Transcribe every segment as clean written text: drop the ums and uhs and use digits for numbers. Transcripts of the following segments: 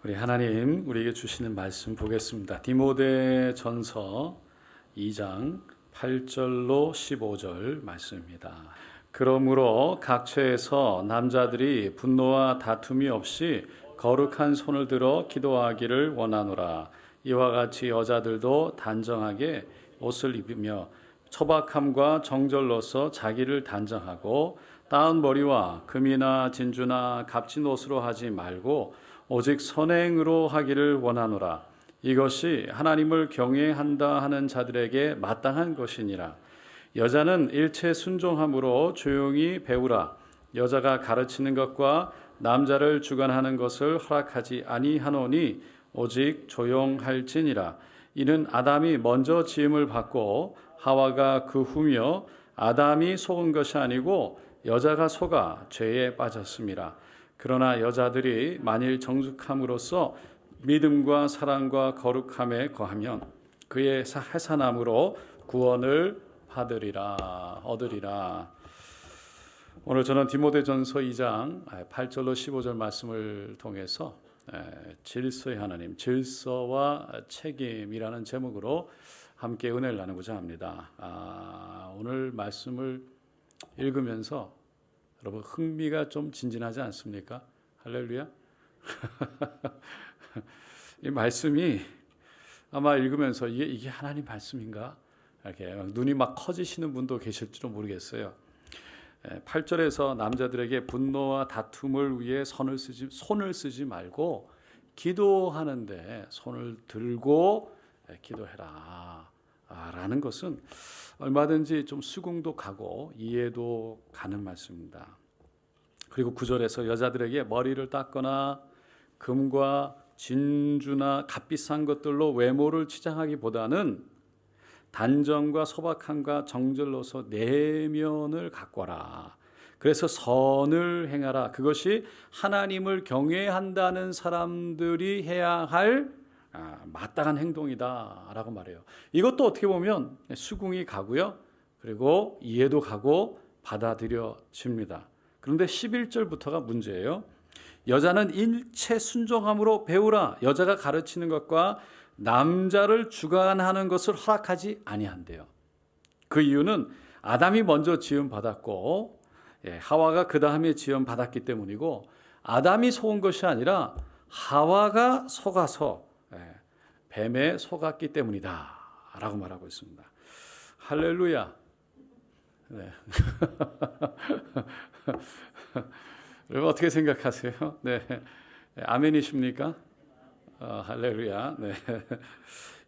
우리 하나님 우리에게 주시는 말씀 보겠습니다. 디모데전서 2장 8절로 15절 말씀입니다. 그러므로 각처에서 남자들이 분노와 다툼이 없이 거룩한 손을 들어 기도하기를 원하노라. 이와 같이 여자들도 단정하게 옷을 입으며 처박함과 정절로서 자기를 단정하고 따은 머리와 금이나 진주나 값진 옷으로 하지 말고 오직 선행으로 하기를 원하노라. 이것이 하나님을 경외한다 하는 자들에게 마땅한 것이니라. 여자는 일체 순종함으로 조용히 배우라. 여자가 가르치는 것과 남자를 주관하는 것을 허락하지 아니하노니 오직 조용할지니라. 이는 아담이 먼저 지음을 받고 하와가 그 후며 아담이 속은 것이 아니고 여자가 속아 죄에 빠졌습니다. 그러나 여자들이 만일 정숙함으로써 믿음과 사랑과 거룩함에 거하면 그의 해산함으로 구원을 얻으리라. 오늘 저는 디모데전서 2장 8절로 15절 말씀을 통해서 질서의 하나님, 질서와 책임이라는 제목으로 함께 은혜를 나누고자 합니다. 오늘 말씀을 읽으면서 여러분 흥미가 좀 진진하지 않습니까? 할렐루야. 이 말씀이 아마 읽으면서 이게 하나님 말씀인가? 이렇게 눈이 막 커지시는 분도 계실지도 모르겠어요. 8절에서 남자들에게 분노와 다툼을 위해 손을 쓰지 말고 기도하는데 손을 들고 기도해라 라는 것은 얼마든지 좀 수긍도 가고 이해도 가는 말씀입니다. 그리고 9절에서 여자들에게 머리를 닦거나 금과 진주나 값비싼 것들로 외모를 치장하기보다는 단정과 소박함과 정절로서 내면을 가꿔라. 그래서 선을 행하라. 그것이 하나님을 경외한다는 사람들이 해야 할 마땅한 행동이다라고 말해요. 이것도 어떻게 보면 수긍이 가고요. 그리고 이해도 가고 받아들여집니다. 그런데 11절부터가 문제예요. 여자는 일체 순종함으로 배우라. 여자가 가르치는 것과 남자를 주관하는 것을 허락하지 아니한대요. 그 이유는 아담이 먼저 지음 받았고 하와가 그 다음에 지음 받았기 때문이고 아담이 속은 것이 아니라 하와가 속아서 뱀에 속았기 때문이다 라고 말하고 있습니다. 할렐루야. 네. 여러분 어떻게 생각하세요? 네. 아멘이십니까? 할렐루야. 네.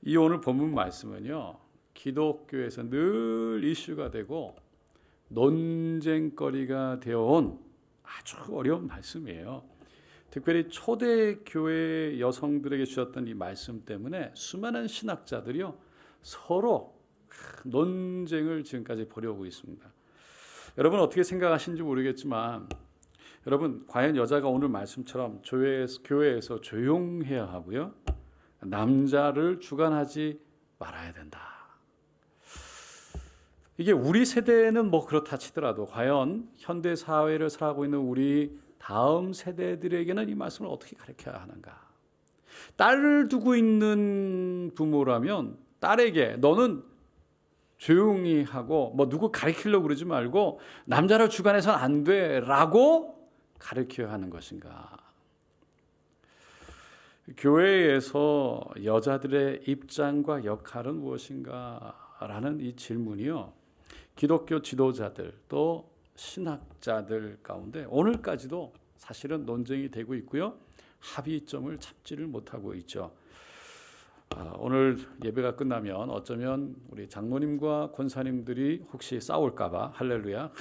이 오늘 본문 말씀은요, 기독교에서 늘 이슈가 되고 논쟁거리가 되어온 아주 어려운 말씀이에요. 특별히 초대교회 여성들에게 주셨던 이 말씀 때문에 수많은 신학자들이요 서로 논쟁을 지금까지 벌여오고 있습니다. 여러분 어떻게 생각하시는지 모르겠지만 여러분 과연 여자가 오늘 말씀처럼 교회에서 조용해야 하고요 남자를 주관하지 말아야 된다. 이게 우리 세대는 뭐 그렇다 치더라도 과연 현대 사회를 살아가고 있는 우리 다음 세대들에게는 이 말씀을 어떻게 가르쳐야 하는가? 딸을 두고 있는 부모라면 딸에게 너는 조용히 하고 뭐 누구 가르치려고 그러지 말고 남자를 주관해서는 안 돼라고 가르쳐야 하는 것인가? 교회에서 여자들의 입장과 역할은 무엇인가라는 이 질문이요. 기독교 지도자들 또 신학자들 가운데 오늘까지도 사실은 논쟁이 되고 있고요. 합의점을 찾지를 못하고 있죠. 오늘 예배가 끝나면 어쩌면 우리 장로님과 권사님들이 혹시 싸울까봐 할렐루야.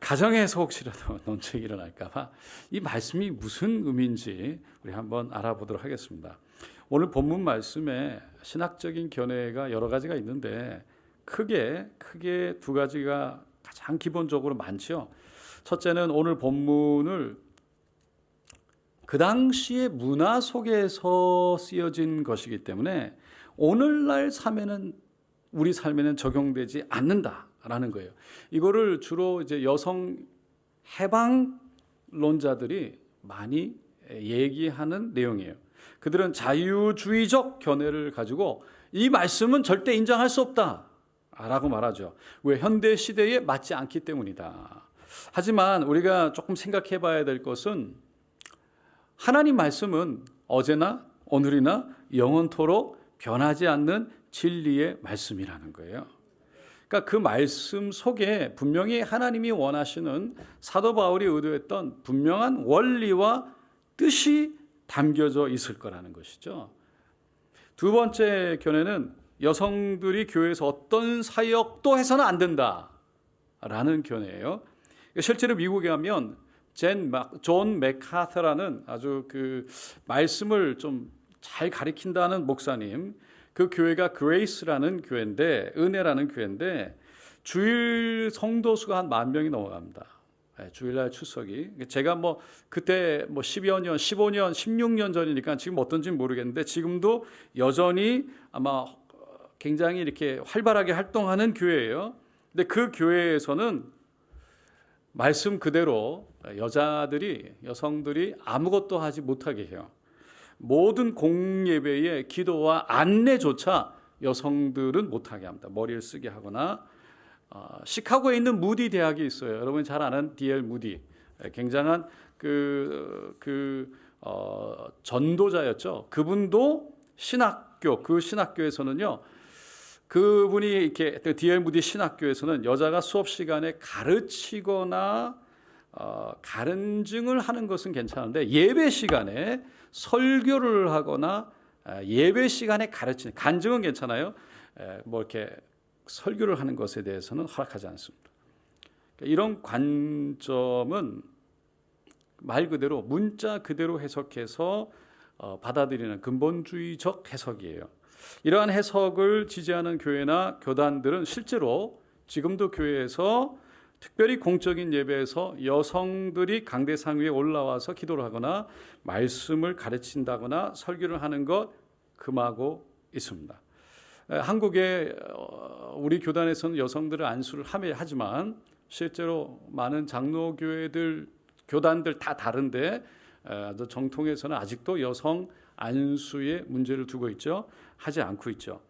가정에서 혹시라도 논쟁이 일어날까봐 이 말씀이 무슨 의미인지 우리 한번 알아보도록 하겠습니다. 오늘 본문 말씀에 신학적인 견해가 여러 가지가 있는데 크게 두 가지가 가장 기본적으로 많죠. 첫째는 오늘 본문을 그 당시의 문화 속에서 쓰여진 것이기 때문에 오늘날 우리 삶에는 적용되지 않는다라는 거예요. 이거를 주로 이제 여성 해방론자들이 많이 얘기하는 내용이에요. 그들은 자유주의적 견해를 가지고 이 말씀은 절대 인정할 수 없다 라고 말하죠. 왜? 현대 시대에 맞지 않기 때문이다. 하지만 우리가 조금 생각해 봐야 될 것은 하나님 말씀은 어제나 오늘이나 영원토록 변하지 않는 진리의 말씀이라는 거예요. 그러니까 그 말씀 속에 분명히 하나님이 원하시는 사도 바울이 의도했던 분명한 원리와 뜻이 담겨져 있을 거라는 것이죠. 두 번째 견해는 여성들이 교회에서 어떤 사역도 해서는 안 된다라는 견해예요. 실제로 미국에 가면 존 맥카터라는 아주 그 말씀을 좀 잘 가리킨다는 목사님, 그 교회가 그레이스라는 교회인데, 은혜라는 교회인데 주일 성도 수가 한 10,000명이 넘어갑니다. 주일날 출석이. 제가 뭐 그때 뭐 10여 년, 15년, 16년 전이니까 지금 어떤지 모르겠는데 지금도 여전히 아마 굉장히 이렇게 활발하게 활동하는 교회예요. 근데 그 교회에서는 말씀 그대로 여성들이 아무것도 하지 못하게 해요. 모든 공예배의 기도와 안내조차 여성들은 못하게 합니다. 머리를 쓰게 하거나 시카고에 있는 무디 대학이 있어요. 여러분 잘 아는 D.L. 무디, 굉장한 전도자였죠. 그분도 그 신학교에서는요. 그분이 이렇게 D.L. 무디 신학교에서는 여자가 수업 시간에 가르치거나 가른증을 하는 것은 괜찮은데 예배 시간에 설교를 하거나 예배 시간에 가르치는 간증은 괜찮아요. 뭐 이렇게 설교를 하는 것에 대해서는 허락하지 않습니다. 이런 관점은 말 그대로 문자 그대로 해석해서 받아들이는 근본주의적 해석이에요. 이러한 해석을 지지하는 교회나 교단들은 실제로 지금도 교회에서 특별히 공적인 예배에서 여성들이 강대상 위에 올라와서 기도를 하거나 말씀을 가르친다거나 설교를 하는 것 금하고 있습니다. 한국의 우리 교단에서는 여성들을 안수를 하지만 실제로 많은 장로교회들, 교단들 다 다른데 정통에서는 아직도 여성 안수에 문제를 두고 있죠. 하지 않고 있죠.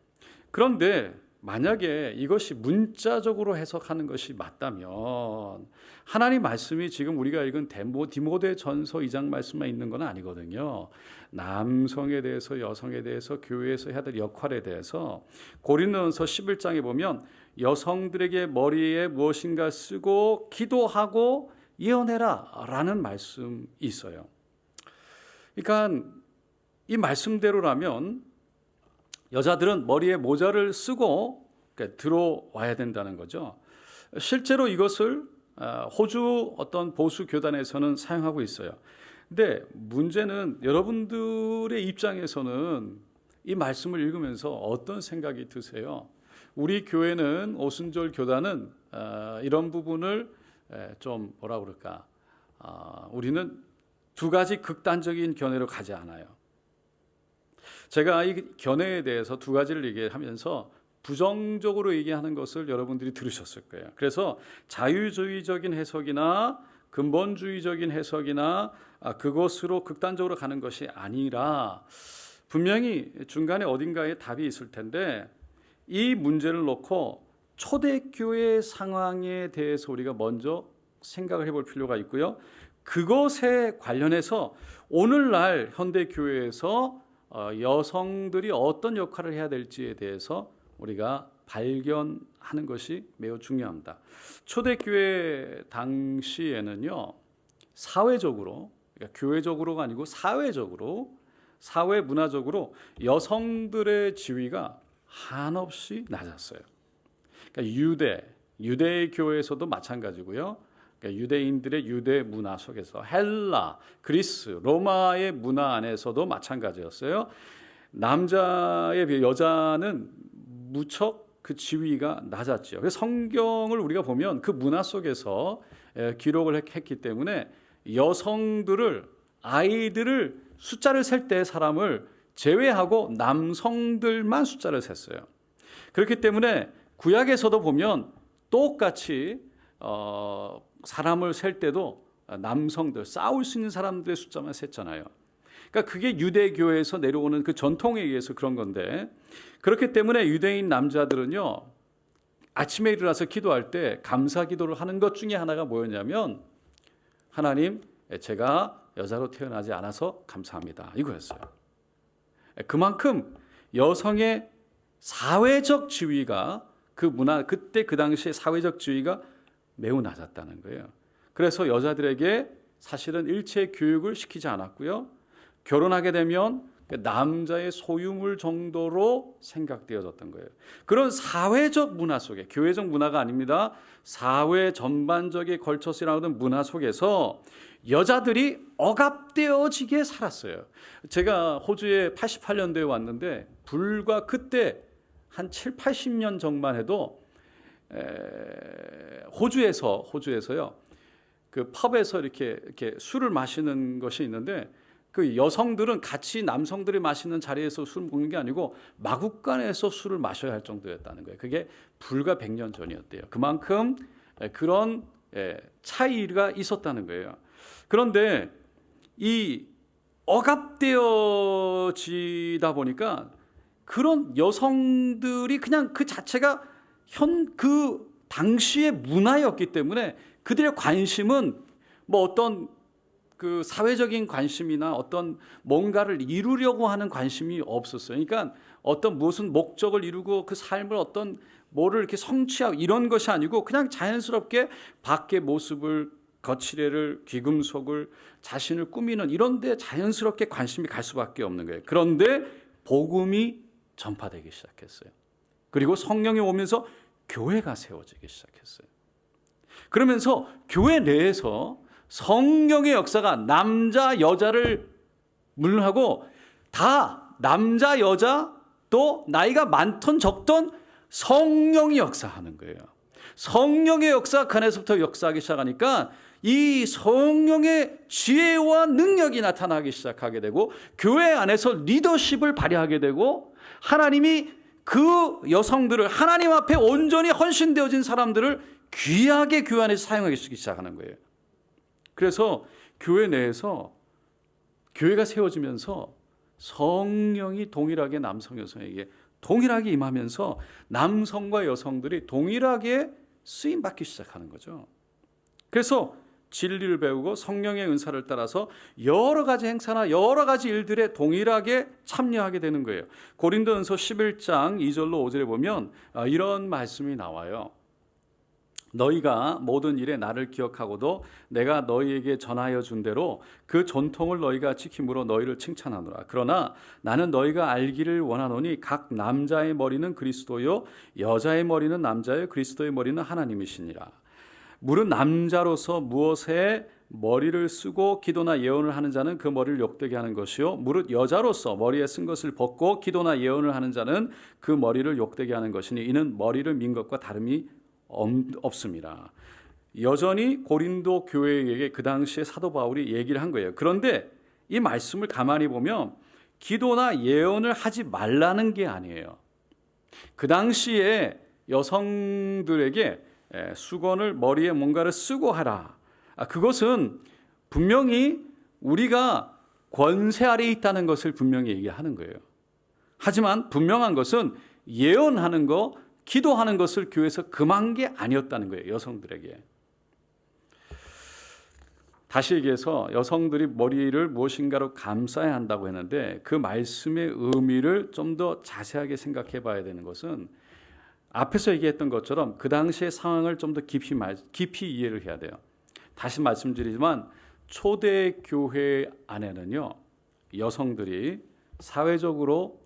그런데 만약에 이것이 문자적으로 해석하는 것이 맞다면 하나님 말씀이 지금 우리가 읽은 디모데 전서 2장 말씀만 있는 건 아니거든요. 남성에 대해서 여성에 대해서 교회에서 해야 될 역할에 대해서 고린도전서 11장에 보면 여성들에게 머리에 무엇인가 쓰고 기도하고 예언해라 라는 말씀이 있어요. 그러니까 이 말씀대로라면 여자들은 머리에 모자를 쓰고 들어와야 된다는 거죠. 실제로 이것을 호주 어떤 보수 교단에서는 사용하고 있어요. 근데 문제는 여러분들의 입장에서는 이 말씀을 읽으면서 어떤 생각이 드세요? 우리 교회는 오순절 교단은 이런 부분을 좀 뭐라 그럴까? 우리는 두 가지 극단적인 견해로 가지 않아요. 제가 이 견해에 대해서 두 가지를 얘기하면서 부정적으로 얘기하는 것을 여러분들이 들으셨을 거예요. 그래서 자유주의적인 해석이나 근본주의적인 해석이나 그것으로 극단적으로 가는 것이 아니라 분명히 중간에 어딘가에 답이 있을 텐데 이 문제를 놓고 초대교회 상황에 대해서 우리가 먼저 생각을 해볼 필요가 있고요. 그것에 관련해서 오늘날 현대교회에서 여성들이 어떤 역할을 해야 될지에 대해서 우리가 발견하는 것이 매우 중요합니다. 초대교회 당시에는요, 사회적으로, 그러니까 교회적으로가 아니고 사회적으로, 사회 문화적으로 여성들의 지위가 한없이 낮았어요. 그러니까 유대 교회에서도 마찬가지고요. 그러니까 유대인들의 유대 문화 속에서 헬라, 그리스, 로마의 문화 안에서도 마찬가지였어요. 남자에 비해 여자는 무척 그 지위가 낮았죠. 그래서 성경을 우리가 보면 그 문화 속에서 기록을 했기 때문에 아이들을 숫자를 셀 때 사람을 제외하고 남성들만 숫자를 셌어요. 그렇기 때문에 구약에서도 보면 똑같이 사람을 셀 때도 남성들, 싸울 수 있는 사람들의 숫자만 셌잖아요. 그러니까 그게 유대교에서 내려오는 그 전통에 의해서 그런 건데, 그렇기 때문에 유대인 남자들은요, 아침에 일어나서 기도할 때 감사 기도를 하는 것 중에 하나가 뭐였냐면, 하나님, 제가 여자로 태어나지 않아서 감사합니다, 이거였어요. 그만큼 여성의 사회적 지위가 그때 그 당시에 사회적 지위가 매우 낮았다는 거예요. 그래서 여자들에게 사실은 일체 교육을 시키지 않았고요. 결혼하게 되면 남자의 소유물 정도로 생각되어졌던 거예요. 그런 사회적 문화 속에, 교회적 문화가 아닙니다. 사회 전반적에 걸쳐서 일어나는 문화 속에서 여자들이 억압되어지게 살았어요. 제가 호주에 88년도에 왔는데 불과 그때 한 7, 80년 전만 해도 호주에서요. 그 펍에서 이렇게 술을 마시는 것이 있는데, 그 여성들은 같이 남성들이 마시는 자리에서 술 먹는 게 아니고 마구간에서 술을 마셔야 할 정도였다는 거예요. 그게 불과 100년 전이었대요. 그만큼 그런 차이가 있었다는 거예요. 그런데 이 억압되어지다 보니까 그런 여성들이 그냥 그 자체가 그 당시의 문화였기 때문에 그들의 관심은 뭐 어떤 그 사회적인 관심이나 어떤 뭔가를 이루려고 하는 관심이 없었어요. 그러니까 어떤 무슨 목적을 이루고 그 삶을 어떤 뭐를 이렇게 성취하고 이런 것이 아니고 그냥 자연스럽게 밖의 모습을, 거칠애를, 귀금속을, 자신을 꾸미는 이런 데 자연스럽게 관심이 갈 수밖에 없는 거예요. 그런데 복음이 전파되기 시작했어요. 그리고 성령이 오면서 교회가 세워지기 시작했어요. 그러면서 교회 내에서 성령의 역사가 남자 여자를 물론하고 다 남자 여자 또 나이가 많던 적던 성령이 역사하는 거예요. 성령의 역사가 그 안에서부터 역사하기 시작하니까 이 성령의 지혜와 능력이 나타나기 시작하게 되고 교회 안에서 리더십을 발휘하게 되고 하나님이 그 여성들을 하나님 앞에 온전히 헌신되어진 사람들을 귀하게 교회 안에서 사용하기 시작하는 거예요. 그래서 교회 내에서 교회가 세워지면서 성령이 동일하게 남성 여성에게 동일하게 임하면서 남성과 여성들이 동일하게 쓰임받기 시작하는 거죠. 그래서 진리를 배우고 성령의 은사를 따라서 여러 가지 행사나 여러 가지 일들에 동일하게 참여하게 되는 거예요. 고린도전서 11장 2절로 5절에 보면 이런 말씀이 나와요. 너희가 모든 일에 나를 기억하고도 내가 너희에게 전하여 준 대로 그 전통을 너희가 지킴으로 너희를 칭찬하노라. 그러나 나는 너희가 알기를 원하노니 각 남자의 머리는 그리스도요 여자의 머리는 남자요 그리스도의 머리는 하나님이시니라. 무릇 남자로서 무엇에 머리를 쓰고 기도나 예언을 하는 자는 그 머리를 욕되게 하는 것이요 무릇 여자로서 머리에 쓴 것을 벗고 기도나 예언을 하는 자는 그 머리를 욕되게 하는 것이니 이는 머리를 민 것과 다름이 없습니다. 여전히 고린도 교회에게 그 당시에 사도 바울이 얘기를 한 거예요. 그런데 이 말씀을 가만히 보면 기도나 예언을 하지 말라는 게 아니에요. 그 당시에 여성들에게 수건을 머리에 뭔가를 쓰고 하라. 그것은 분명히 우리가 권세 아래에 있다는 것을 분명히 얘기하는 거예요. 하지만 분명한 것은 예언하는 거, 기도하는 것을 교회에서 금한 게 아니었다는 거예요. 여성들에게. 다시 얘기해서 여성들이 머리를 무엇인가로 감싸야 한다고 했는데 그 말씀의 의미를 좀 더 자세하게 생각해 봐야 되는 것은 앞에서 얘기했던 것처럼 그 당시의 상황을 좀 더 깊이 이해를 해야 돼요. 다시 말씀드리지만 초대 교회 안에는요. 여성들이 사회적으로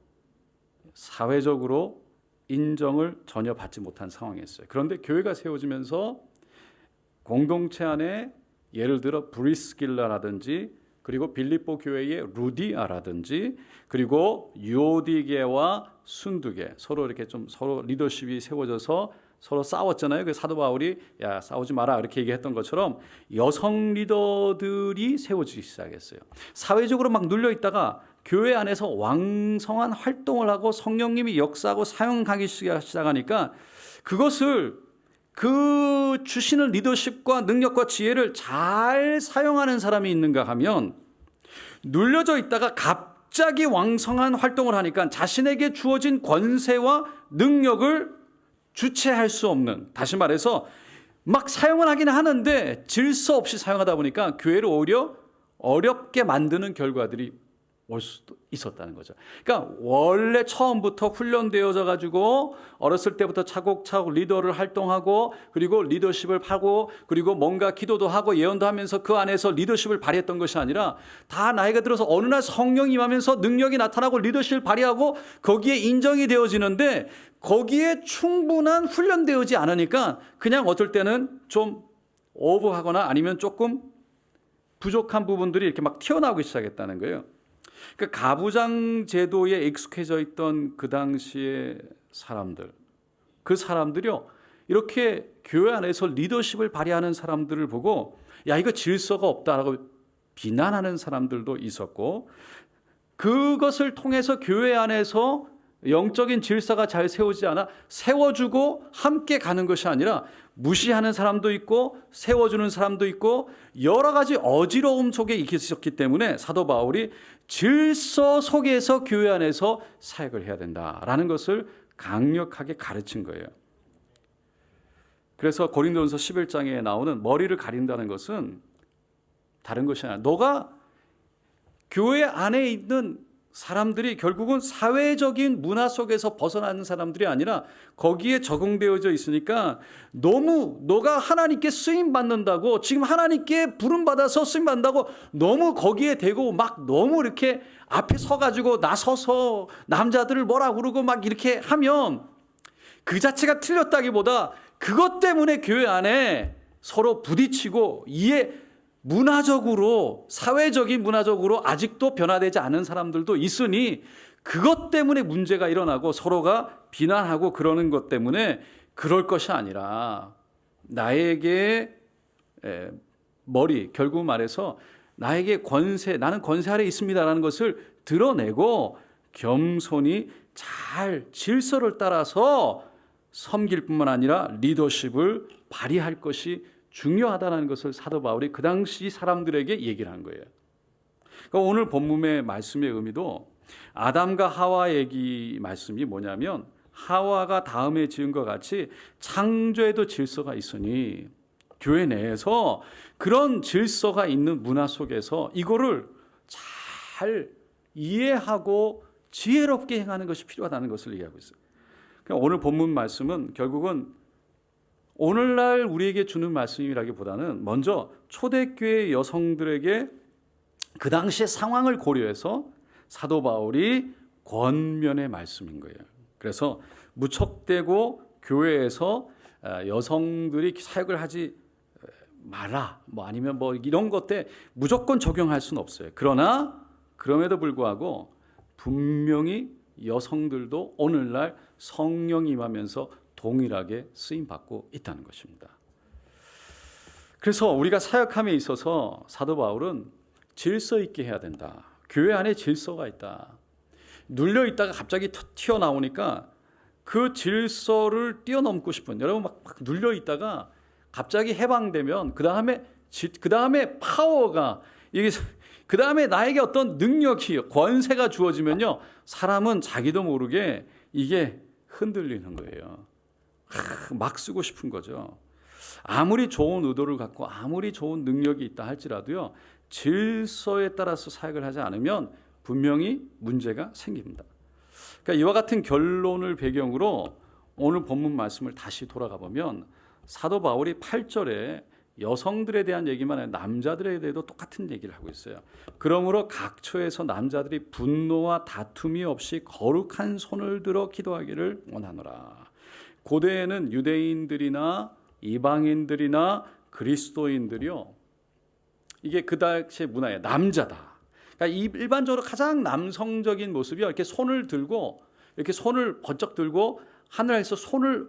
인정을 전혀 받지 못한 상황이었어요. 그런데 교회가 세워지면서 공동체 안에 예를 들어 브리스길라라든지 그리고 빌립보 교회의 루디아라든지 그리고 유오디게와 순두게 서로 이렇게 좀 서로 리더십이 세워져서 서로 싸웠잖아요. 그 사도 바울이 야 싸우지 마라 이렇게 얘기했던 것처럼 여성 리더들이 세워지기 시작했어요. 사회적으로 막 눌려 있다가 교회 안에서 왕성한 활동을 하고 성령님이 역사하고 사용하기 시작하니까 그것을 그 주시는 리더십과 능력과 지혜를 잘 사용하는 사람이 있는가 하면 눌려져 있다가 갑자기 왕성한 활동을 하니까 자신에게 주어진 권세와 능력을 주체할 수 없는, 다시 말해서 막 사용을 하긴 하는데 질서 없이 사용하다 보니까 교회를 오히려 어렵게 만드는 결과들이 올 수도 있었다는 거죠. 그러니까 원래 처음부터 훈련되어져 가지고 어렸을 때부터 차곡차곡 리더를 활동하고 그리고 리더십을 하고 그리고 뭔가 기도도 하고 예언도 하면서 그 안에서 리더십을 발휘했던 것이 아니라 다 나이가 들어서 어느 날 성령이 임하면서 능력이 나타나고 리더십을 발휘하고 거기에 인정이 되어지는데 거기에 충분한 훈련되어지 않으니까 그냥 어떨 때는 좀 오버하거나 아니면 조금 부족한 부분들이 이렇게 막 튀어나오기 시작했다는 거예요. 그 가부장 제도에 익숙해져 있던 그 당시의 사람들, 그 사람들이요, 이렇게 교회 안에서 리더십을 발휘하는 사람들을 보고 야, 이거 질서가 없다라고 비난하는 사람들도 있었고, 그것을 통해서 교회 안에서 영적인 질서가 잘 세우지 않아 세워주고 함께 가는 것이 아니라 무시하는 사람도 있고 세워주는 사람도 있고 여러 가지 어지러움 속에 있었기 때문에 사도 바울이 질서 속에서 교회 안에서 사역을 해야 된다라는 것을 강력하게 가르친 거예요. 그래서 고린도전서 11장에 나오는 머리를 가린다는 것은 다른 것이 아니라 너가 교회 안에 있는 사람들이 결국은 사회적인 문화 속에서 벗어나는 사람들이 아니라 거기에 적응되어져 있으니까 너무 너가 하나님께 쓰임 받는다고 지금 하나님께 부름 받아서 쓰임 받는다고 너무 거기에 대고 막 너무 이렇게 앞에 서가지고 나서서 남자들을 뭐라 그러고 막 이렇게 하면 그 자체가 틀렸다기보다 그것 때문에 교회 안에 서로 부딪히고 문화적으로 사회적인 문화적으로 아직도 변화되지 않은 사람들도 있으니 그것 때문에 문제가 일어나고 서로가 비난하고 그러는 것 때문에 그럴 것이 아니라 나에게 머리, 결국 말해서 나에게 권세, 나는 권세 아래 있습니다라는 것을 드러내고 겸손히 잘 질서를 따라서 섬길 뿐만 아니라 리더십을 발휘할 것이 중요하다는 것을 사도 바울이 그 당시 사람들에게 얘기를 한 거예요. 그러니까 오늘 본문의 말씀의 의미도 아담과 하와 얘기 말씀이 뭐냐면 하와가 다음에 지은 것 같이 창조에도 질서가 있으니 교회 내에서 그런 질서가 있는 문화 속에서 이거를 잘 이해하고 지혜롭게 행하는 것이 필요하다는 것을 얘기하고 있어요. 그러니까 오늘 본문 말씀은 결국은 오늘날 우리에게 주는 말씀이라기보다는 먼저 초대교회 여성들에게 그 당시의 상황을 고려해서 사도 바울이 권면의 말씀인 거예요. 그래서 무척대고 교회에서 여성들이 사역을 하지 마라, 아니면 이런 것들 무조건 적용할 수는 없어요. 그러나 그럼에도 불구하고 분명히 여성들도 오늘날 성령이 임하면서 동일하게 쓰임받고 있다는 것입니다. 그래서 우리가 사역함에 있어서 사도 바울은 질서 있게 해야 된다. 교회 안에 질서가 있다. 눌려 있다가 갑자기 튀어나오니까 그 질서를 뛰어넘고 싶은, 여러분 막 눌려 있다가 갑자기 해방되면 그 다음에 파워가, 그 다음에 나에게 어떤 능력이, 권세가 주어지면요, 사람은 자기도 모르게 이게 흔들리는 거예요. 막 쓰고 싶은 거죠. 아무리 좋은 의도를 갖고 아무리 좋은 능력이 있다 할지라도요, 질서에 따라서 사역을 하지 않으면 분명히 문제가 생깁니다. 그러니까 이와 같은 결론을 배경으로 오늘 본문 말씀을 다시 돌아가 보면 사도 바울이 8절에 여성들에 대한 얘기만 아니라 남자들에 대해도 똑같은 얘기를 하고 있어요. 그러므로 각처에서 남자들이 분노와 다툼이 없이 거룩한 손을 들어 기도하기를 원하노라. 고대에는 유대인들이나 이방인들이나 그리스도인들이요, 이게 그 당시의 문화예요. 남자다. 그러니까 일반적으로 가장 남성적인 모습이요, 이렇게 손을 들고, 이렇게 손을 번쩍 들고 하늘에서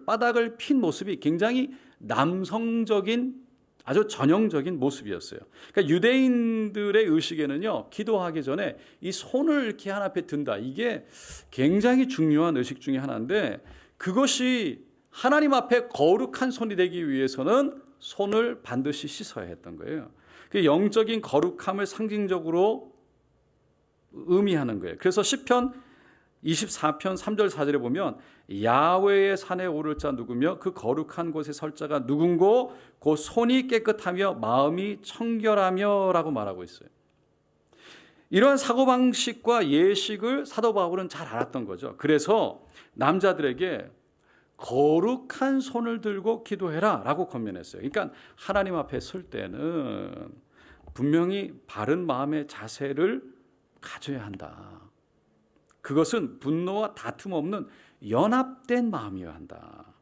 바닥을 핀 모습이 굉장히 남성적인 아주 전형적인 모습이었어요. 그러니까 유대인들의 의식에는요, 기도하기 전에 이 손을 이렇게 하나 앞에 든다, 이게 굉장히 중요한 의식 중에 하나인데 그것이 하나님 앞에 거룩한 손이 되기 위해서는 손을 반드시 씻어야 했던 거예요. 그 영적인 거룩함을 상징적으로 의미하는 거예요. 그래서 시편 24편 3절 4절에 보면 야훼의 산에 오를 자 누구며 그 거룩한 곳에 설 자가 누군고 그 손이 깨끗하며 마음이 청결하며 라고 말하고 있어요. 이러한 사고방식과 예식을 사도 바울은 잘 알았던 거죠. 그래서 남자들에게 거룩한 손을 들고 기도해라 라고 권면했어요. 그러니까 하나님 앞에 설 때는 분명히 바른 마음의 자세를 가져야 한다. 그것은 분노와 다툼 없는 연합된 마음이어야 한다.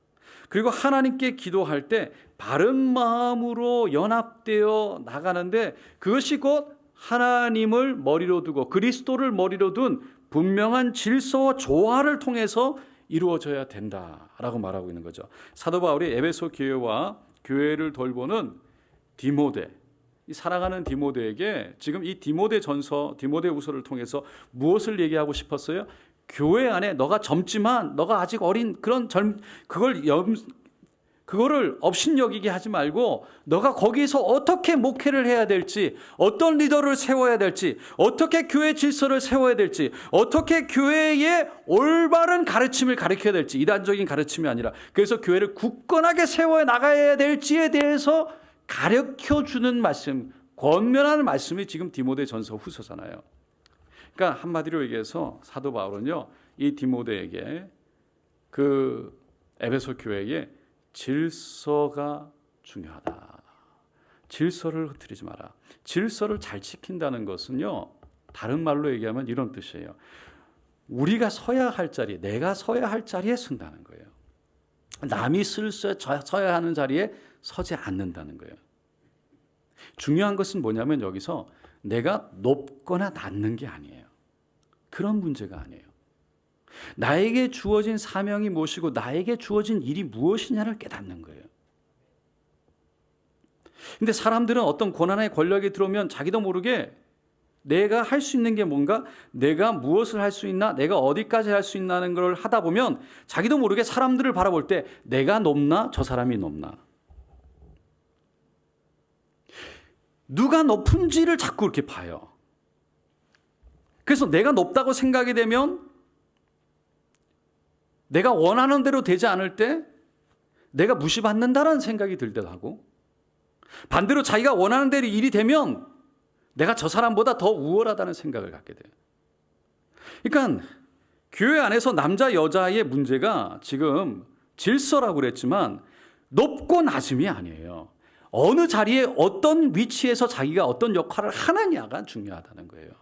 그리고 하나님께 기도할 때 바른 마음으로 연합되어 나가는데 그것이 곧 하나님을 머리로 두고 그리스도를 머리로 둔 분명한 질서와 조화를 통해서 이루어져야 된다라고 말하고 있는 거죠. 사도 바울이 에베소 교회와 교회를 돌보는 디모데, 이 사랑하는 디모데에게 지금 이 디모데후서를 통해서 무엇을 얘기하고 싶었어요? 교회 안에 너가 젊지만 너가 아직 어린 그런 그거를 업신여기게 하지 말고 너가 거기서 어떻게 목회를 해야 될지, 어떤 리더를 세워야 될지, 어떻게 교회 질서를 세워야 될지, 어떻게 교회의 올바른 가르침을 가르쳐야 될지, 이단적인 가르침이 아니라 그래서 교회를 굳건하게 세워 나가야 될지에 대해서 가르쳐주는 말씀, 권면하는 말씀이 지금 디모데전서 후서잖아요. 그러니까 한마디로 얘기해서 사도 바울은요, 이 디모데에게 그 에베소 교회에 질서가 중요하다. 질서를 흐트리지 마라. 질서를 잘 지킨다는 것은요, 다른 말로 얘기하면 이런 뜻이에요. 우리가 서야 할 자리, 내가 서야 할 자리에 선다는 거예요. 남이 서야 하는 자리에 서지 않는다는 거예요. 중요한 것은 뭐냐면 여기서 내가 높거나 낮는 게 아니에요. 그런 문제가 아니에요. 나에게 주어진 사명이 무엇이고 나에게 주어진 일이 무엇이냐를 깨닫는 거예요. 근데 사람들은 어떤 고난의 권력이 들어오면 자기도 모르게 내가 할 수 있는 게 뭔가, 내가 무엇을 할 수 있나, 내가 어디까지 할 수 있나는 걸 하다 보면 자기도 모르게 사람들을 바라볼 때 내가 높나 저 사람이 높나, 누가 높은지를 자꾸 이렇게 봐요. 그래서 내가 높다고 생각이 되면 내가 원하는 대로 되지 않을 때 내가 무시받는다라는 생각이 들 때도 하고, 반대로 자기가 원하는 대로 일이 되면 내가 저 사람보다 더 우월하다는 생각을 갖게 돼요. 그러니까 교회 안에서 남자 여자의 문제가 지금 질서라고 그랬지만 높고 낮음이 아니에요. 어느 자리에 어떤 위치에서 자기가 어떤 역할을 하느냐가 중요하다는 거예요.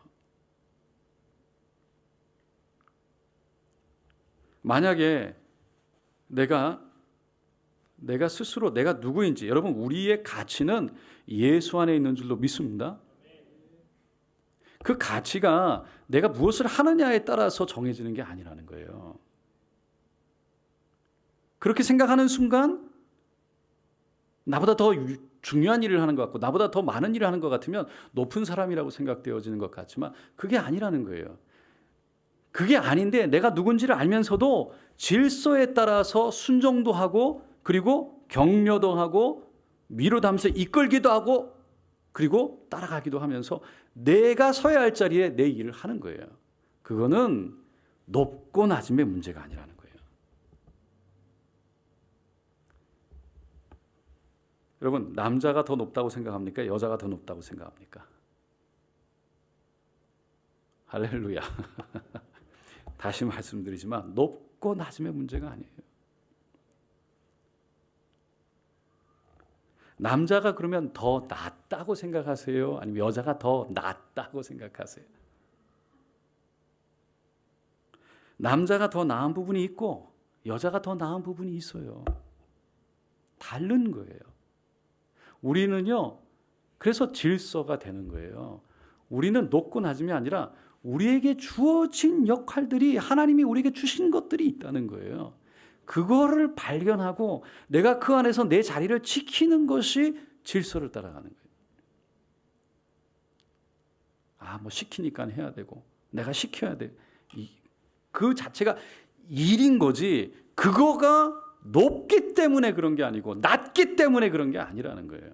만약에 내가 스스로 내가 누구인지, 여러분 우리의 가치는 예수 안에 있는 줄로 믿습니다. 그 가치가 내가 무엇을 하느냐에 따라서 정해지는 게 아니라는 거예요. 그렇게 생각하는 순간 나보다 더 중요한 일을 하는 것 같고 나보다 더 많은 일을 하는 것 같으면 높은 사람이라고 생각되어지는 것 같지만 그게 아니라는 거예요. 그게 아닌데 내가 누군지를 알면서도 질서에 따라서 순종도 하고 그리고 격려도 하고 위로하면서 이끌기도 하고 그리고 따라가기도 하면서 내가 서야 할 자리에 내 일을 하는 거예요. 그거는 높고 낮음의 문제가 아니라는 거예요. 여러분, 남자가 더 높다고 생각합니까? 여자가 더 높다고 생각합니까? 할렐루야. 다시 말씀드리지만 높고 낮음의 문제가 아니에요. 남자가 그러면 더 낫다고 생각하세요? 아니면 여자가 더 낫다고 생각하세요? 남자가 더 나은 부분이 있고 여자가 더 나은 부분이 있어요. 다른 거예요. 우리는요, 그래서 질서가 되는 거예요. 우리는 높고 낮음이 아니라 우리에게 주어진 역할들이, 하나님이 우리에게 주신 것들이 있다는 거예요. 그거를 발견하고 내가 그 안에서 내 자리를 지키는 것이 질서를 따라가는 거예요. 뭐 시키니까 해야 되고 내가 시켜야 돼. 그 자체가 일인 거지, 그거가 높기 때문에 그런 게 아니고 낮기 때문에 그런 게 아니라는 거예요.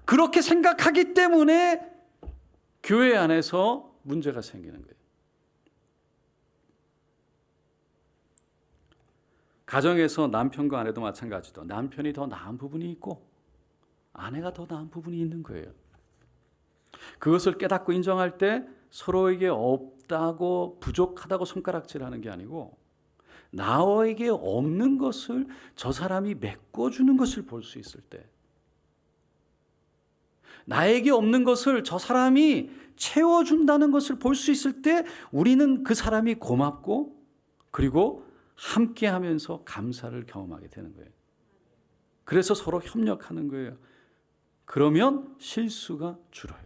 그렇게 생각하기 때문에 교회 안에서 문제가 생기는 거예요. 가정에서 남편과 아내도 마찬가지로 남편이 더 나은 부분이 있고 아내가 더 나은 부분이 있는 거예요. 그것을 깨닫고 인정할 때 서로에게 없다고 부족하다고 손가락질하는 게 아니고 나에게 없는 것을 저 사람이 메꿔주는 것을 볼 수 있을 때, 나에게 없는 것을 저 사람이 채워준다는 것을 볼 수 있을 때 우리는 그 사람이 고맙고 그리고 함께하면서 감사를 경험하게 되는 거예요. 그래서 서로 협력하는 거예요. 그러면 실수가 줄어요.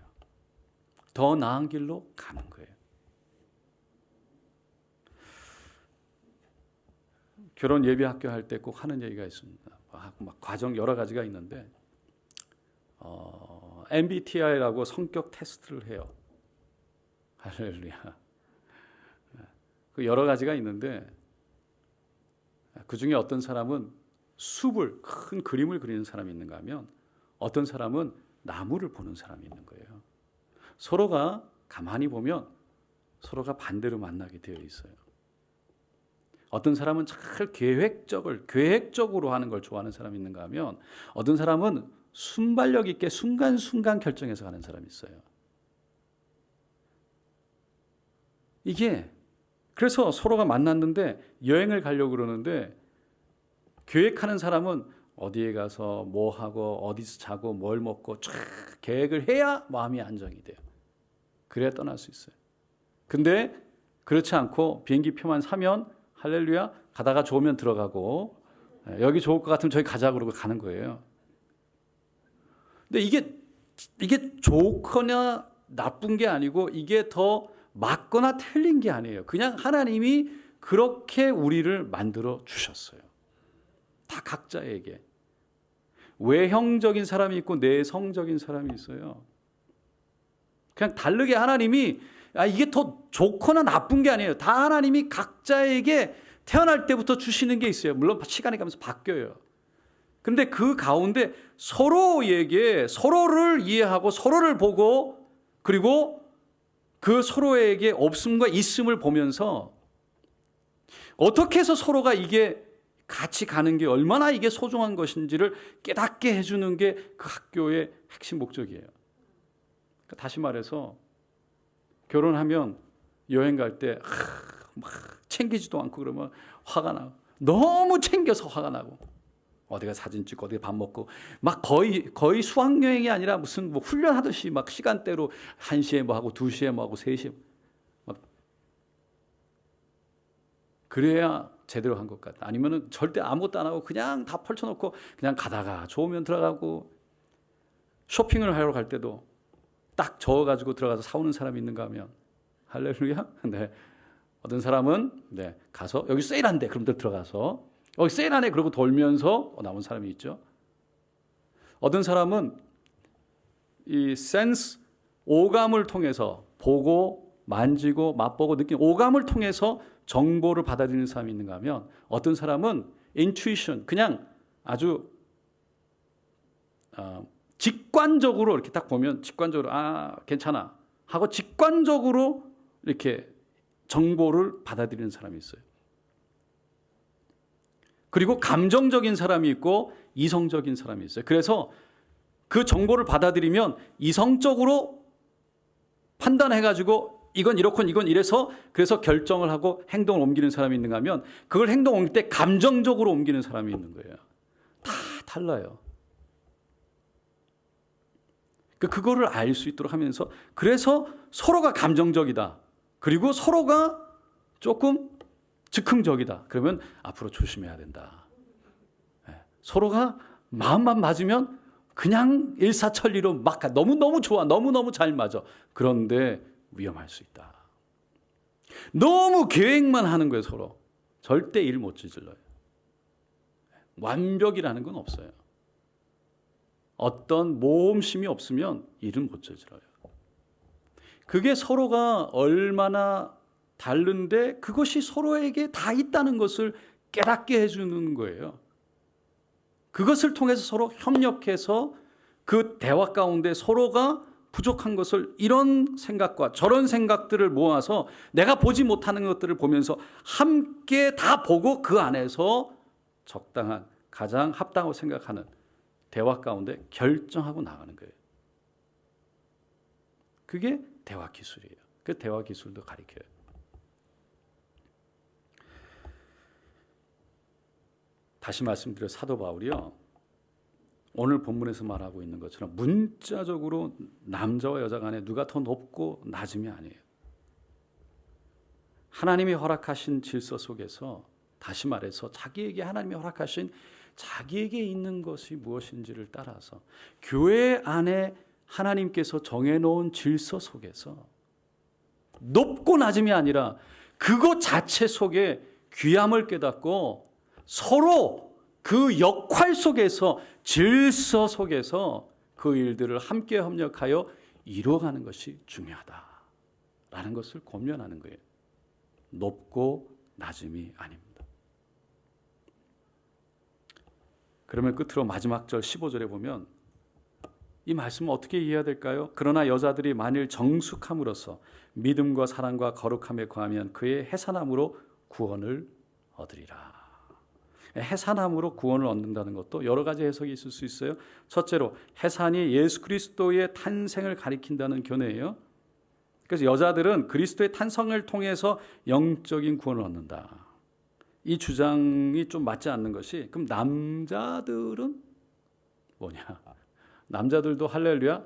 더 나은 길로 가는 거예요. 결혼 예비 학교 할 때 꼭 하는 얘기가 있습니다. 막 과정 여러 가지가 있는데 MBTI라고 성격 테스트를 해요. 할렐루야. 그 여러 가지가 있는데 그 중에 어떤 사람은 숲을 큰 그림을 그리는 사람이 있는가 하면 어떤 사람은 나무를 보는 사람이 있는 거예요. 서로가 가만히 보면 서로가 반대로 만나게 되어 있어요. 어떤 사람은 잘 계획적으로 하는 걸 좋아하는 사람이 있는가 하면 어떤 사람은 순발력 있게 순간순간 결정해서 가는 사람이 있어요. 이게 그래서 서로가 만났는데 여행을 가려고 그러는데 계획하는 사람은 어디에 가서 뭐 하고 어디서 자고 뭘 먹고 쫙 계획을 해야 마음이 안정이 돼요. 그래야 떠날 수 있어요. 근데 그렇지 않고 비행기표만 사면 할렐루야 가다가 좋으면 들어가고 여기 좋을 것 같으면 저기 가자 그러고 가는 거예요. 근데 이게 좋거나 나쁜 게 아니고 이게 더 맞거나 틀린 게 아니에요. 그냥 하나님이 그렇게 우리를 만들어 주셨어요. 다 각자에게. 외형적인 사람이 있고 내성적인 사람이 있어요. 그냥 다르게 하나님이 이게 더 좋거나 나쁜 게 아니에요. 다 하나님이 각자에게 태어날 때부터 주시는 게 있어요. 물론 시간이 가면서 바뀌어요. 그런데 그 가운데 서로에게 서로를 이해하고 서로를 보고 그리고 그 서로에게 없음과 있음을 보면서 어떻게 해서 서로가 이게 같이 가는 게 얼마나 이게 소중한 것인지를 깨닫게 해주는 게 그 학교의 핵심 목적이에요. 그러니까 다시 말해서 결혼하면 여행 갈 때 막 챙기지도 않고 그러면 화가 나고 너무 챙겨서 화가 나고 어디가 사진 찍고 어디 밥 먹고 막 거의 수학여행이 아니라 무슨 뭐 훈련하듯이 막 시간대로 1시에 뭐 하고 2시에 뭐 하고 3시에 막 그래야 제대로 한 것 같다. 아니면은 절대 아무것도 안 하고 그냥 다 펼쳐놓고 그냥 가다가 좋으면 들어가고 쇼핑을 하러 갈 때도 딱 저어가지고 들어가서 사오는 사람이 있는가 하면 할렐루야. 네. 어떤 사람은 가서 여기 세일한대 그럼 들어가서 여기 세일하네 그러고 돌면서 나온 사람이 있죠. 어떤 사람은 이 센스 오감을 통해서 보고 만지고 맛보고 느낀 오감을 통해서 정보를 받아들이는 사람이 있는가 하면 어떤 사람은 인투이션 그냥 아주 직관적으로 이렇게 딱 보면 직관적으로 괜찮아 하고 직관적으로 이렇게 정보를 받아들이는 사람이 있어요. 그리고 감정적인 사람이 있고 이성적인 사람이 있어요. 그래서 그 정보를 받아들이면 이성적으로 판단해가지고 이건 이렇고 이건 이래서 그래서 결정을 하고 행동을 옮기는 사람이 있는가 하면 그걸 행동 옮길 때 감정적으로 옮기는 사람이 있는 거예요. 다 달라요. 그거를 알 수 있도록 하면서 그래서 서로가 감정적이다. 그리고 서로가 조금 즉흥적이다. 그러면 앞으로 조심해야 된다. 서로가 마음만 맞으면 그냥 일사천리로 막 너무너무 좋아. 너무너무 잘 맞아. 그런데 위험할 수 있다. 너무 계획만 하는 거예요. 서로. 절대 일 못 저질러요. 완벽이라는 건 없어요. 어떤 모험심이 없으면 일은 못 저질러요. 그게 서로가 얼마나 다른데 그것이 서로에게 다 있다는 것을 깨닫게 해주는 거예요. 그것을 통해서 서로 협력해서 그 대화 가운데 서로가 부족한 것을 이런 생각과 저런 생각들을 모아서 내가 보지 못하는 것들을 보면서 함께 다 보고 그 안에서 적당한 가장 합당하고 생각하는 대화 가운데 결정하고 나가는 거예요. 그게 대화 기술이에요. 그 대화 기술도 가르쳐요. 다시 말씀드려 사도 바울이요. 오늘 본문에서 말하고 있는 것처럼 문자적으로 남자와 여자 간에 누가 더 높고 낮음이 아니에요. 하나님이 허락하신 질서 속에서 다시 말해서 자기에게 하나님이 허락하신 자기에게 있는 것이 무엇인지를 따라서 교회 안에 하나님께서 정해놓은 질서 속에서 높고 낮음이 아니라 그것 자체 속에 귀함을 깨닫고 서로 그 역할 속에서 질서 속에서 그 일들을 함께 협력하여 이루어가는 것이 중요하다라는 것을 권면하는 거예요. 높고 낮음이 아닙니다. 그러면 끝으로 마지막 절 15절에 보면 이 말씀은 어떻게 이해해야 될까요? 그러나 여자들이 만일 정숙함으로써 믿음과 사랑과 거룩함에 거하면 그의 해산함으로 구원을 얻으리라. 해산함으로 구원을 얻는다는 것도 여러 가지 해석이 있을 수 있어요. 첫째로 해산이 예수 그리스도의 탄생을 가리킨다는 견해예요. 그래서 여자들은 그리스도의 탄생을 통해서 영적인 구원을 얻는다. 이 주장이 좀 맞지 않는 것이 그럼 남자들은 뭐냐? 남자들도 할렐루야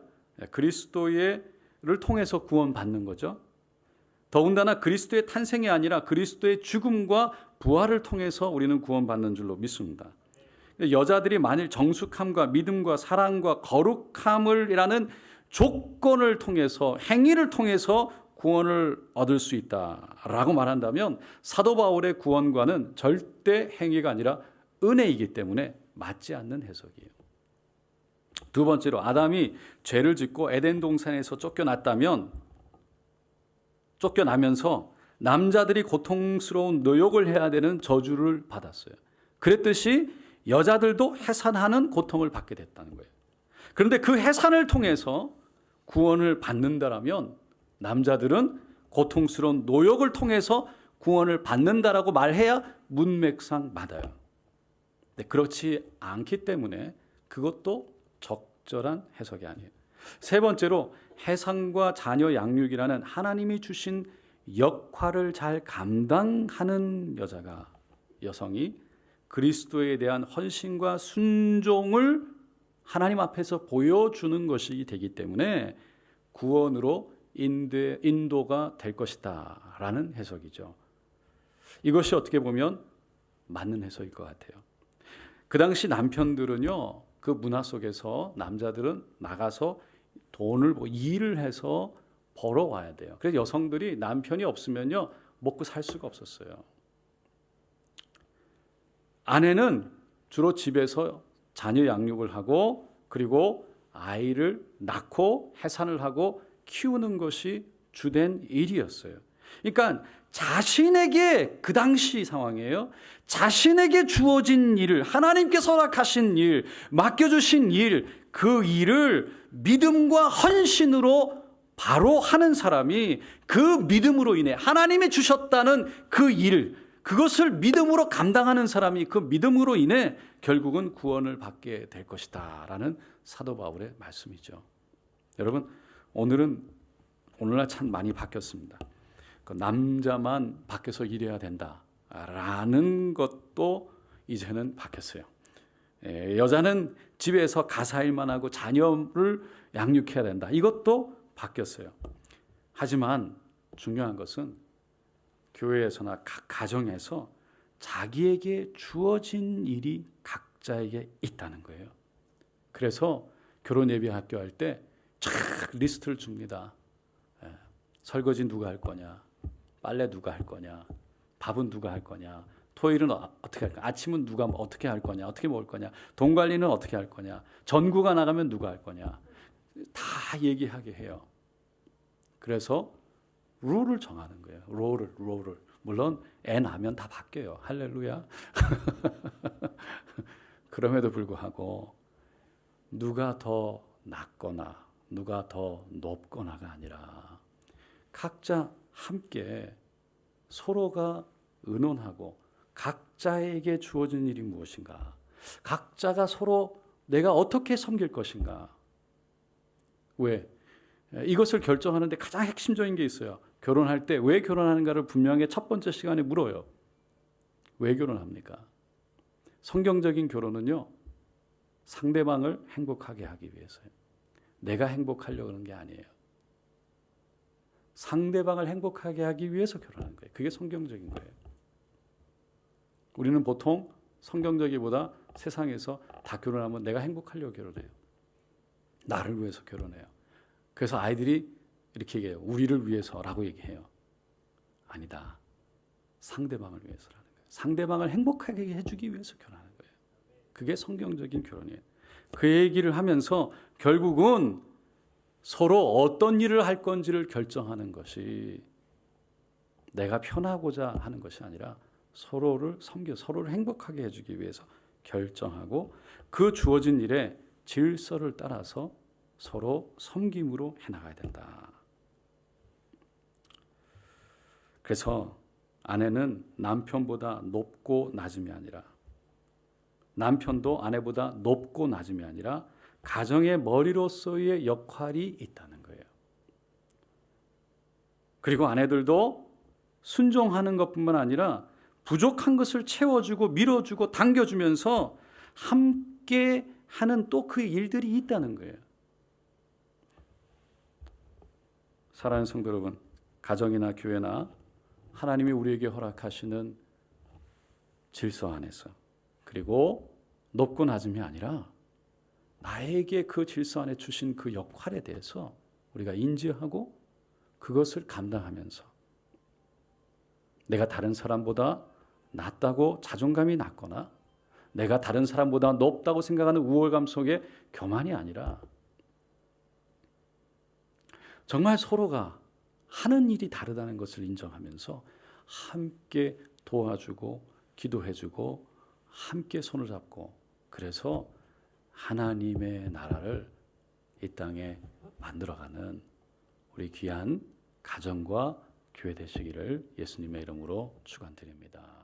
그리스도를 통해서 구원받는 거죠. 더군다나 그리스도의 탄생이 아니라 그리스도의 죽음과 부활을 통해서 우리는 구원받는 줄로 믿습니다. 여자들이 만일 정숙함과 믿음과 사랑과 거룩함을이라는 조건을 통해서 행위를 통해서 구원을 얻을 수 있다라고 말한다면 사도 바울의 구원과는 절대 행위가 아니라 은혜이기 때문에 맞지 않는 해석이에요. 두 번째로 아담이 죄를 짓고 에덴 동산에서 쫓겨나면서 남자들이 고통스러운 노역을 해야 되는 저주를 받았어요. 그랬듯이 여자들도 해산하는 고통을 받게 됐다는 거예요. 그런데 그 해산을 통해서 구원을 받는다라면 남자들은 고통스러운 노역을 통해서 구원을 받는다라고 말해야 문맥상 맞아요. 근데 그렇지 않기 때문에 그것도 적절한 해석이 아니에요. 세 번째로 해산과 자녀 양육이라는 하나님이 주신 역할을 잘 감당하는 여성이 그리스도에 대한 헌신과 순종을 하나님 앞에서 보여주는 것이 되기 때문에 구원으로 인도가 될 것이다 라는 해석이죠. 이것이 어떻게 보면 맞는 해석일 것 같아요. 그 당시 남편들은요, 그 문화 속에서 남자들은 나가서 돈을 일을 해서 벌어와야 돼요. 그래서 여성들이 남편이 없으면요 먹고 살 수가 없었어요. 아내는 주로 집에서 자녀 양육을 하고 그리고 아이를 낳고 해산을 하고 키우는 것이 주된 일이었어요. 그러니까 자신에게 그 당시 상황이에요. 자신에게 주어진 일을 하나님께서 허락하신 일, 맡겨주신 일, 그 일을 믿음과 헌신으로 바로 하는 사람이 그 믿음으로 인해 하나님이 주셨다는 그 일, 그것을 믿음으로 감당하는 사람이 그 믿음으로 인해 결국은 구원을 받게 될 것이다 라는 사도 바울의 말씀이죠. 여러분, 오늘날 참 많이 바뀌었습니다. 그 남자만 밖에서 일해야 된다라는 것도 이제는 바뀌었어요. 여자는 집에서 가사일만 하고 자녀를 양육해야 된다. 이것도 바뀌었어요. 하지만 중요한 것은 교회에서나 각 가정에서 자기에게 주어진 일이 각자에게 있다는 거예요. 그래서 결혼 예비학교 할 때 쫙 리스트를 줍니다. 설거지 누가 할 거냐, 빨래 누가 할 거냐, 밥은 누가 할 거냐, 토요일은 어떻게 할 거냐, 아침은 누가 어떻게 할 거냐, 어떻게 먹을 거냐, 돈 관리는 어떻게 할 거냐, 전구가 나가면 누가 할 거냐, 다 얘기하게 해요. 그래서 룰을 정하는 거예요. 롤을. 물론 애 낳으면 다 바뀌어요. 할렐루야. 그럼에도 불구하고 누가 더 낫거나 누가 더 높거나가 아니라 각자 함께 서로가 의논하고 각자에게 주어진 일이 무엇인가, 각자가 서로 내가 어떻게 섬길 것인가. 왜? 이것을 결정하는데 가장 핵심적인 게 있어요. 결혼할 때 왜 결혼하는가를 분명히 첫 번째 시간에 물어요. 왜 결혼합니까? 성경적인 결혼은요, 상대방을 행복하게 하기 위해서요. 내가 행복하려고 하는 게 아니에요. 상대방을 행복하게 하기 위해서 결혼하는 거예요. 그게 성경적인 거예요. 우리는 보통 성경적이보다 세상에서 다 결혼하면 내가 행복하려고 결혼해요. 나를 위해서 결혼해요. 그래서 아이들이 이렇게 얘기해요. 우리를 위해서라고 얘기해요. 아니다. 상대방을 위해서라는 거예요. 상대방을 행복하게 해주기 위해서 결혼하는 거예요. 그게 성경적인 결혼이에요. 그 얘기를 하면서 결국은 서로 어떤 일을 할 건지를 결정하는 것이 내가 편하고자 하는 것이 아니라 서로를 섬겨 서로를 행복하게 해주기 위해서 결정하고 그 주어진 일에 질서를 따라서 서로 섬김으로 해나가야 된다. 그래서 아내는 남편보다 높고 낮음이 아니라, 남편도 아내보다 높고 낮음이 아니라 가정의 머리로서의 역할이 있다는 거예요. 그리고 아내들도 순종하는 것뿐만 아니라 부족한 것을 채워주고 밀어주고 당겨주면서 함께 하는 또 그 일들이 있다는 거예요. 사랑하는 성도 여러분, 가정이나 교회나 하나님이 우리에게 허락하시는 질서 안에서, 그리고 높고 낮음이 아니라 나에게 그 질서 안에 주신 그 역할에 대해서 우리가 인지하고 그것을 감당하면서 내가 다른 사람보다 낫다고 자존감이 낮거나 내가 다른 사람보다 높다고 생각하는 우월감 속에 교만이 아니라 정말 서로가 하는 일이 다르다는 것을 인정하면서 함께 도와주고 기도해주고 함께 손을 잡고, 그래서 하나님의 나라를 이 땅에 만들어가는 우리 귀한 가정과 교회 되시기를 예수님의 이름으로 축원드립니다.